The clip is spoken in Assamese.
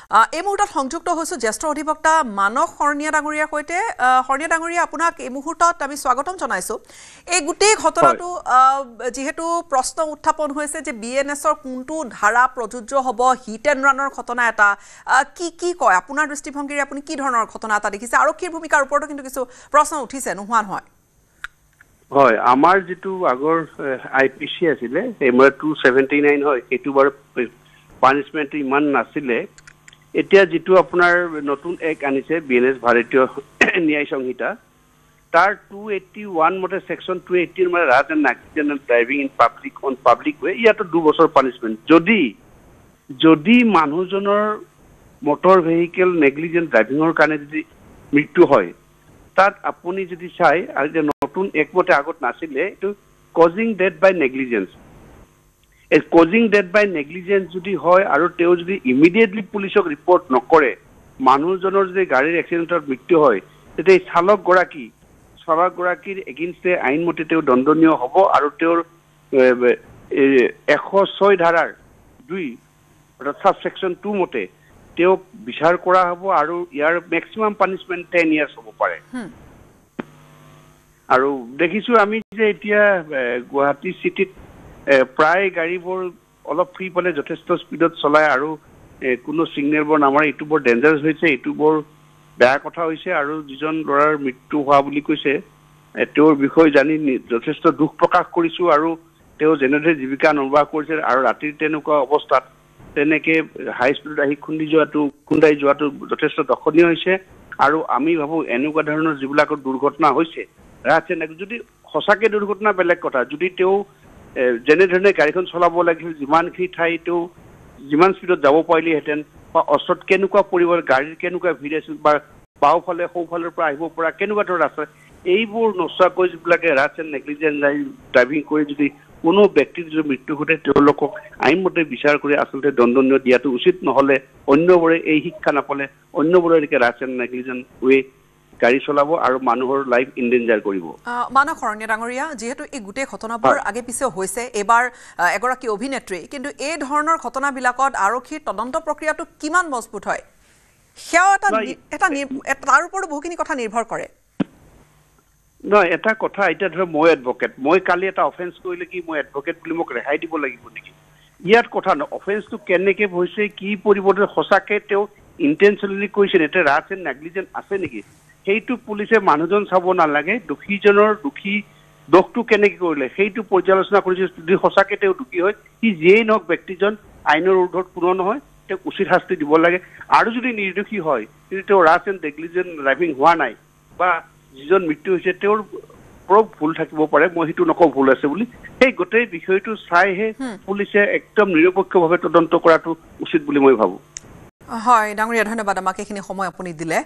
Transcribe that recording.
এই মুহূৰ্তত সংযুক্ত হৈছো জ্যেষ্ঠ অধিবক্তা মানস শৰণীয়া ডাঙৰীয়াৰ সৈতে শৰণীয়া ডাঙৰীয়া আপোনাক এই মুহূৰ্তত আমি স্বাগতম জনাইছো এই গোটেই ঘটনাটো যেহেতু প্ৰশ্ন উত্থাপন হৈছে যে বিএনএছৰ কোনটো ধাৰা প্ৰযোজ্য হ'ব হিট এণ্ড ৰানৰ ঘটনা এটা কি কয় আপোনাৰ দৃষ্টিভংগীৰে আপুনি কি ধৰণৰ ঘটনা এটা দেখিছে আৰক্ষীৰ ভূমিকাৰ ওপৰতো কিন্তু কিছু প্ৰশ্ন উঠিছে নোহোৱা নহয় হয় আমাৰ যেটো আগৰ আইপিসি আছিলে এমআৰ 279 হয় এটো বৰ পানিশমেন্ট ইমান নাছিলে এতিয়া যেটো আপোনাৰ নতুন এক আনিছে বিএনএছ ভাৰতীয় ন্যায় সংহিতা তাৰ 281 মতে সেকশন 280 এৰ মানে ৰাত and accident driving in public on public way ইয়াতো 2 বছৰ পানিশমেন্ট যদি মানুহজনৰ মোটৰ ভেহিকল নেগলিজেন্ট ড্ৰাইভিংৰ কাৰণে যদি মৃত্যু হয় তাত আপুনি যদি চাই আৰু যে নতুন একমতে আগত নাছিলে এটো কজিং ডেথ বাই নেগলিজেন্স এ কজিং ডেথ বাই নেগলিজেন্স যদি হয় আৰু তেও যদি ইমিডিয়েটলি পুলিচক ৰিপৰ্ট নকৰে মানুহজনৰ যদি গাড়ীৰ এক্সিডেন্টত মৃত্যু হয় তেতে চালক গৰাকীৰ এগেইনষ্টে আইন মতে তেও দণ্ডনীয় হ'ব আৰু তেওঁৰ 106 ধাৰাৰ 2 অৰ্থাৎ সেকশন 2 মতে তেও বিচাৰ কৰা হ'ব আৰু ইয়াৰ ম্যাক্সিমাম পানিশমেন্ট 10 ইয়াৰ্স হ'ব পাৰে আৰু দেখিছো আমি যে এতিয়া গুৱাহাটী সিটিত প্ৰায় গাড়ীবোৰ অলপ ফ্ৰী পালে যথেষ্ট স্পিডত চলায় আৰু কোনো সিগনেলবোৰ নামাৰে এটো বৰ ডেঞ্জাৰাস হৈছে এটো বৰ বেয়া কথা হৈছে আৰু যিজন লৰাৰ মৃত্যু হোৱা বুলি কৈছে তেওঁৰ বিষয় জানি যথেষ্ট দুখ প্ৰকাশ কৰিছো আৰু তেওঁ জেনেৰে জীৱিকা নিৰ্বাহ কৰিছে আৰু ৰাতিৰ তেনেকুৱা অৱস্থাত তেনেকে হাই স্পিডত আহি খুন্দাই যোৱাটো যথেষ্ট দখনীয় হৈছে আৰু আমি ভাবো এনেকুৱা ধৰণৰ যিবিলাকৰ দুৰ্ঘটনা হৈছে ৰাজেন যদি হসাকে দুৰ্ঘটনা বেলেগ কথা যদি তেওঁ যেনে ধৰণে গাড়ীখন চলাব লাগিছিল যিমানখিনি ঠাই তেওঁ যিমান স্পিডত যাব পাৰিলেহেঁতেন বা অচত কেনেকুৱা পৰিবৰ গাড়ীৰ কেনেকুৱা ভিৰ আছিল বা বাওফালে সোঁফালৰ পৰা আহিব পৰা কেনেকুৱা ধৰণৰ ৰাস্তা এইবোৰ নচাকৈ যিবিলাকে ৰাজেন নেগলিজেন্ট ড্ৰাইভিং কৰি যদি কোনো ব্যক্তিৰ যদি মৃত্যু ঘটে তেওঁলোকক আইনমতে বিচাৰ কৰি আচলতে দণ্ডনীয় দিয়াটো উচিত নহলে অন্যবোৰে এই শিক্ষা নাপালে অন্যবোৰে একে ৰাজেন নেগলিজেন্ট ওয়ে গাড়ী চলাব আৰু মানুহৰ লাইফ ইনডেঞ্জাৰ কৰিব মানস শৰণীয়া ডাঙৰীয়া যেহেতু এই গোটেই ঘটনাবোৰ আগে পিছে হৈছে এবাৰ এগৰাকী অভিনেত্ৰী কিন্তু এই ধৰণৰ ঘটনাবিলাকত আৰক্ষীৰ তদন্ত প্ৰক্ৰিয়াটো কিমান মজবুত হয় সেয়া এটা তাৰ ওপৰত বহুখিনি কথা নিৰ্ভৰ কৰে নহয় এটা কথা এটা ধৰ মই এডভোকেট মই কালি এটা অফেন্স কৰিলে কি মই এডভোকেট বুলি মোক ৰেহাই দিব লাগিব নেকি ইয়াত কথা ন অফেন্সটো কেনেকে হৈছে কি পৰিৱৰ্তন হসাকে তেও ইন্টেনশনালি কৈছে এটা ৰাজেন নেগলিজেন্ট আছে নেকি সেইটো পুলিচে মানুহজন চাব নালাগে দুখীজনৰ দোষটো কেনেকে কৰিলে সেইটো পৰ্যালোচনা কৰিছে যদি হসাকে তেও দুখী হয় কি যেই নক ব্যক্তিজন আইনৰ উৰ্ধত কোনো নহয় তেও উচিত শাস্তি দিব লাগে আৰু যদি নিৰ্দোষী হয় যদি তেও ৰাজেন নেগলিজেন্ট ড্ৰাইভিং হোৱা নাই বা যিজন মৃত্যু হৈছে তেওঁৰ ভুল থাকিব পাৰে মই সেইটো নকওঁ ভুল আছে বুলি সেই গোটেই বিষয়টো চাইহে পুলিচে একদম নিৰপেক্ষভাৱে তদন্ত কৰাটো উচিত বুলি মই ভাবো হয় ডাঙৰীয়া ধন্যবাদ আমাক এইখিনি সময় আপুনি দিলে